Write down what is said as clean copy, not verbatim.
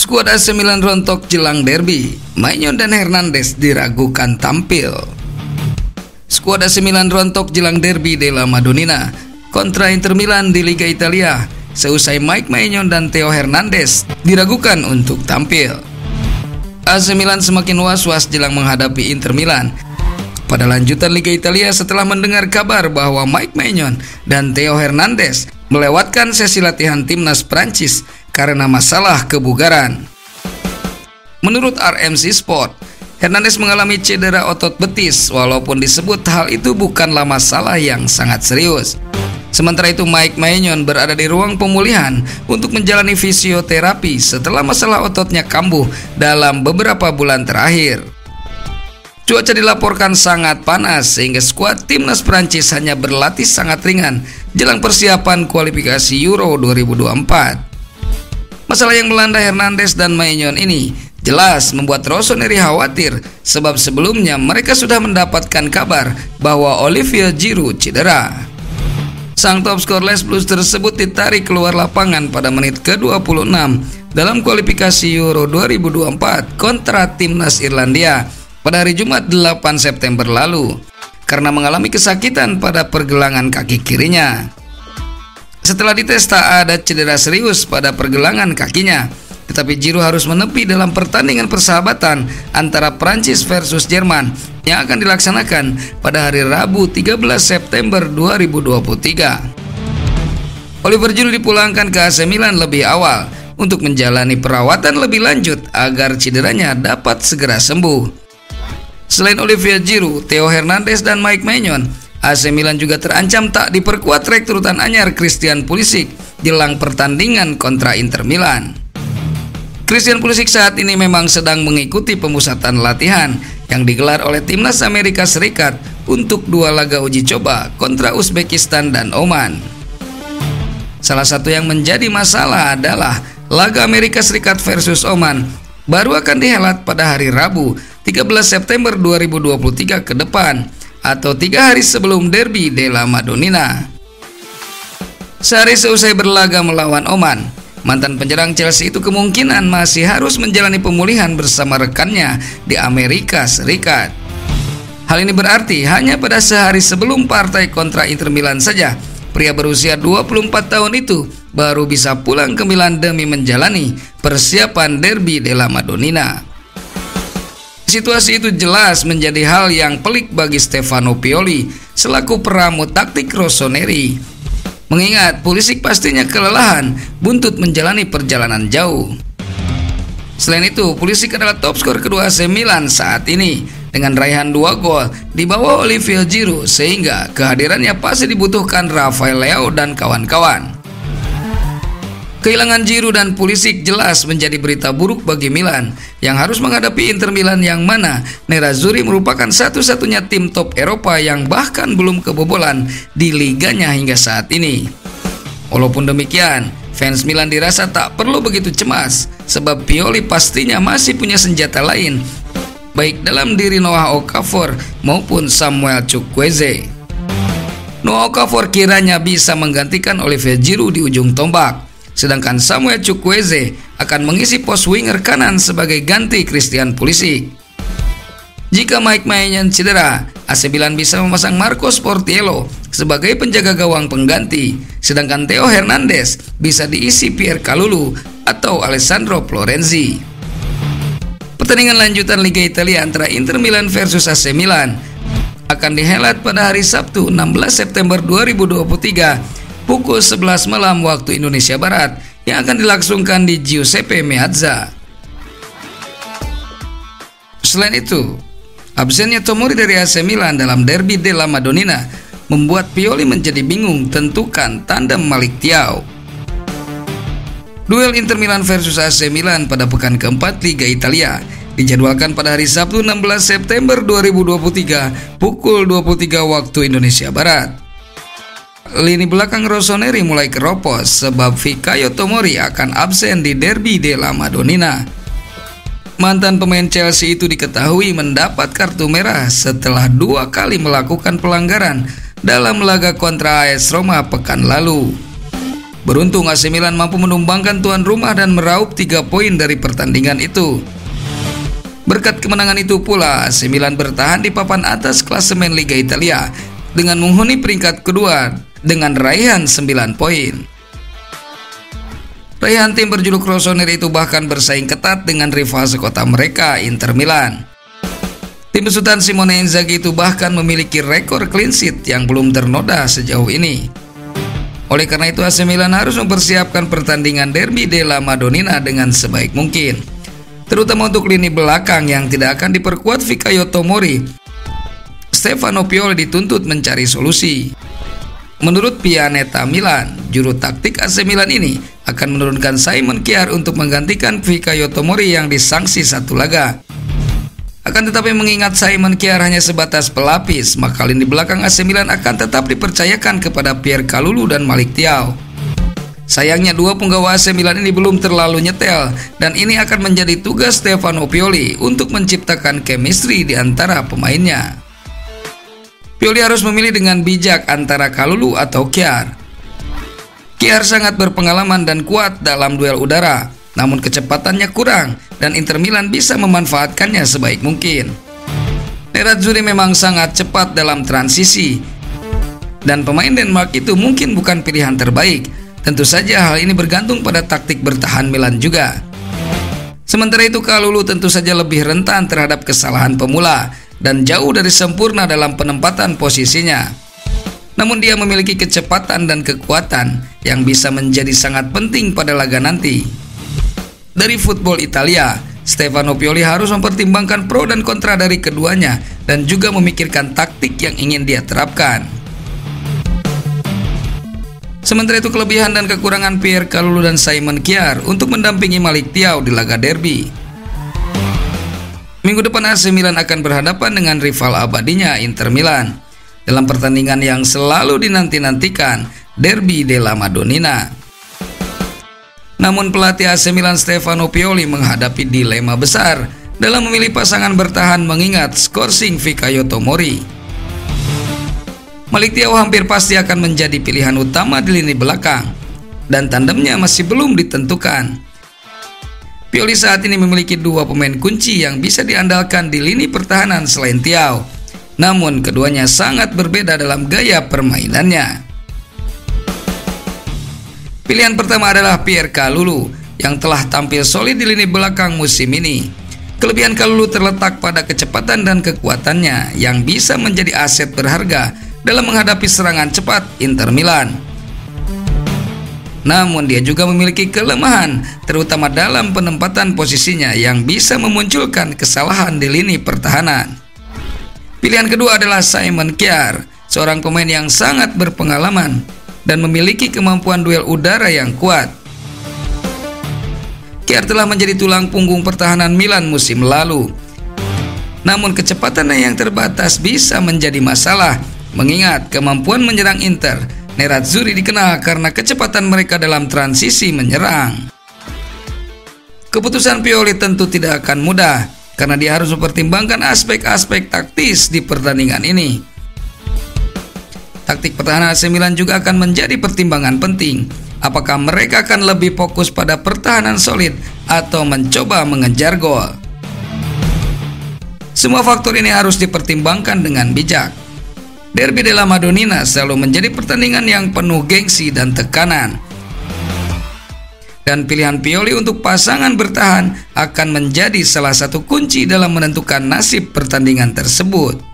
Skuad AC Milan rontok jelang derby, Maignan dan Hernandez diragukan tampil. Skuad AC Milan rontok jelang derby della Madonnina kontra Inter Milan di Liga Italia seusai Mike Maignan dan Theo Hernandez diragukan untuk tampil. AC Milan semakin was-was jelang menghadapi Inter Milan pada lanjutan Liga Italia setelah mendengar kabar bahwa Mike Maignan dan Theo Hernandez melewatkan sesi latihan timnas Prancis karena masalah kebugaran. Menurut RMC Sport, Hernandez mengalami cedera otot betis walaupun disebut hal itu bukanlah masalah yang sangat serius. Sementara itu Mike Maignan berada di ruang pemulihan untuk menjalani fisioterapi setelah masalah ototnya kambuh dalam beberapa bulan terakhir. Cuaca dilaporkan sangat panas sehingga skuad timnas Prancis hanya berlatih sangat ringan jelang persiapan kualifikasi Euro 2024. Masalah yang melanda Hernandez dan Maignan ini jelas membuat Rossoneri khawatir sebab sebelumnya mereka sudah mendapatkan kabar bahwa Olivier Giroud cedera. Sang top scoreless Blues tersebut ditarik keluar lapangan pada menit ke-26 dalam kualifikasi Euro 2024 kontra timnas Irlandia pada hari Jumat 8 September lalu karena mengalami kesakitan pada pergelangan kaki kirinya. Setelah dites tak ada cedera serius pada pergelangan kakinya, tetapi Giroud harus menepi dalam pertandingan persahabatan antara Prancis versus Jerman yang akan dilaksanakan pada hari Rabu 13 September 2023. Olivier Giroud dipulangkan ke AC Milan lebih awal untuk menjalani perawatan lebih lanjut agar cederanya dapat segera sembuh. Selain Olivier Giroud, Theo Hernandez dan Mike Maignan, AC Milan juga terancam tak diperkuat rekrutan anyar Christian Pulisic jelang pertandingan kontra Inter Milan. Christian Pulisic saat ini memang sedang mengikuti pemusatan latihan yang digelar oleh timnas Amerika Serikat untuk 2 laga uji coba kontra Uzbekistan dan Oman. Salah satu yang menjadi masalah adalah laga Amerika Serikat versus Oman baru akan dihelat pada hari Rabu 13 September 2023 ke depan atau 3 hari sebelum derby della Madonnina. Sehari seusai berlaga melawan Oman, mantan penyerang Chelsea itu kemungkinan masih harus menjalani pemulihan bersama rekannya di Amerika Serikat. Hal ini berarti hanya pada sehari sebelum partai kontra Inter Milan saja, pria berusia 24 tahun itu baru bisa pulang ke Milan demi menjalani persiapan derby della Madonnina. Situasi itu jelas menjadi hal yang pelik bagi Stefano Pioli selaku peramu taktik Rossoneri. Mengingat Pulisic pastinya kelelahan buntut menjalani perjalanan jauh. Selain itu, Pulisic adalah top skor kedua AC Milan saat ini dengan raihan 2 gol di bawah Olivier Giroud sehingga kehadirannya pasti dibutuhkan Rafael Leao dan kawan-kawan. Kehilangan Giroud dan Pulisic jelas menjadi berita buruk bagi Milan yang harus menghadapi Inter Milan yang mana Nerazzurri merupakan satu-satunya tim top Eropa yang bahkan belum kebobolan di liganya hingga saat ini. Walaupun demikian, fans Milan dirasa tak perlu begitu cemas sebab Pioli pastinya masih punya senjata lain baik dalam diri Noah Okafor maupun Samuel Chukwueze. Noah Okafor kiranya bisa menggantikan Olivier Giroud di ujung tombak. Sedangkan Samuel Chukwueze akan mengisi pos winger kanan sebagai ganti Christian Pulisic. Jika Mike Maignan cedera, AC Milan bisa memasang Marcos Portiello sebagai penjaga gawang pengganti, sedangkan Theo Hernandez bisa diisi Pierre Kalulu atau Alessandro Florenzi. Pertandingan lanjutan Liga Italia antara Inter Milan versus AC Milan akan dihelat pada hari Sabtu 16 September 2023 pukul 11 malam waktu Indonesia Barat yang akan dilangsungkan di Giuseppe Meazza. Selain itu, absennya Tomori dari AC Milan dalam derby della Madonnina membuat Pioli menjadi bingung tentukan tandem Malick Thiaw. Duel Inter Milan versus AC Milan pada pekan keempat Liga Italia dijadwalkan pada hari Sabtu 16 September 2023 pukul 23 waktu Indonesia Barat. Lini belakang Rossoneri mulai keropos sebab Fikayo Tomori akan absen di derby della Madonnina. Mantan pemain Chelsea itu diketahui mendapat kartu merah setelah 2 kali melakukan pelanggaran dalam laga kontra AS Roma pekan lalu. Beruntung AC Milan mampu menumbangkan tuan rumah dan meraup 3 poin dari pertandingan itu. Berkat kemenangan itu pula, AC Milan bertahan di papan atas klasemen Liga Italia dengan menghuni peringkat kedua dengan raihan 9 poin. Raihan tim berjuluk Rossoneri itu bahkan bersaing ketat dengan rival sekota mereka, Inter Milan. Tim besutan Simone Inzaghi itu bahkan memiliki rekor clean sheet yang belum ternoda sejauh ini. Oleh karena itu AC Milan harus mempersiapkan pertandingan Derby della Madonnina dengan sebaik mungkin, terutama untuk lini belakang yang tidak akan diperkuat Fikayo Tomori. Stefano Pioli dituntut mencari solusi. Menurut Pianeta Milan, juru taktik AC Milan ini akan menurunkan Simon Kjaer untuk menggantikan Fikayo Tomori yang disanksi 1 laga. Akan tetapi mengingat Simon Kjaer hanya sebatas pelapis, maka lini belakang AC Milan akan tetap dipercayakan kepada Pierre Kalulu dan Malick Thiaw. Sayangnya 2 punggawa AC Milan ini belum terlalu nyetel, dan ini akan menjadi tugas Stefano Pioli untuk menciptakan chemistry di antara pemainnya. Pioli harus memilih dengan bijak antara Kalulu atau Kjaer. Kjaer sangat berpengalaman dan kuat dalam duel udara, namun kecepatannya kurang dan Inter Milan bisa memanfaatkannya sebaik mungkin. Nerazzurri memang sangat cepat dalam transisi, dan pemain Denmark itu mungkin bukan pilihan terbaik. Tentu saja hal ini bergantung pada taktik bertahan Milan juga. Sementara itu Kalulu tentu saja lebih rentan terhadap kesalahan pemula dan jauh dari sempurna dalam penempatan posisinya. Namun dia memiliki kecepatan dan kekuatan yang bisa menjadi sangat penting pada laga nanti. Dari Football Italia, Stefano Pioli harus mempertimbangkan pro dan kontra dari keduanya dan juga memikirkan taktik yang ingin dia terapkan. Sementara itu kelebihan dan kekurangan Pierre Kalulu dan Simon Kjaer untuk mendampingi Malick Thiaw di laga derby. Minggu depan AC Milan akan berhadapan dengan rival abadinya Inter Milan dalam pertandingan yang selalu dinanti-nantikan, Derby della Madonnina. Namun pelatih AC Milan Stefano Pioli menghadapi dilema besar dalam memilih pasangan bertahan mengingat skorsing Fikayo Tomori. Malick Thiaw hampir pasti akan menjadi pilihan utama di lini belakang dan tandemnya masih belum ditentukan. Pioli saat ini memiliki 2 pemain kunci yang bisa diandalkan di lini pertahanan selain Thiaw. Namun keduanya sangat berbeda dalam gaya permainannya. Pilihan pertama adalah Pierre Kalulu yang telah tampil solid di lini belakang musim ini. Kelebihan Kalulu terletak pada kecepatan dan kekuatannya yang bisa menjadi aset berharga dalam menghadapi serangan cepat Inter Milan. Namun dia juga memiliki kelemahan, terutama dalam penempatan posisinya yang bisa memunculkan kesalahan di lini pertahanan. Pilihan kedua adalah Simon Kjaer, seorang pemain yang sangat berpengalaman dan memiliki kemampuan duel udara yang kuat. Kjaer telah menjadi tulang punggung pertahanan Milan musim lalu. Namun kecepatannya yang terbatas bisa menjadi masalah, mengingat kemampuan menyerang Inter, Nerazzurri dikenal karena kecepatan mereka dalam transisi menyerang. Keputusan Pioli tentu tidak akan mudah, karena dia harus mempertimbangkan aspek-aspek taktis di pertandingan ini. Taktik pertahanan AC Milan juga akan menjadi pertimbangan penting. Apakah mereka akan lebih fokus pada pertahanan solid atau mencoba mengejar gol? Semua faktor ini harus dipertimbangkan dengan bijak. Derby della Madonnina selalu menjadi pertandingan yang penuh gengsi dan tekanan. Dan pilihan Pioli untuk pasangan bertahan akan menjadi salah satu kunci dalam menentukan nasib pertandingan tersebut.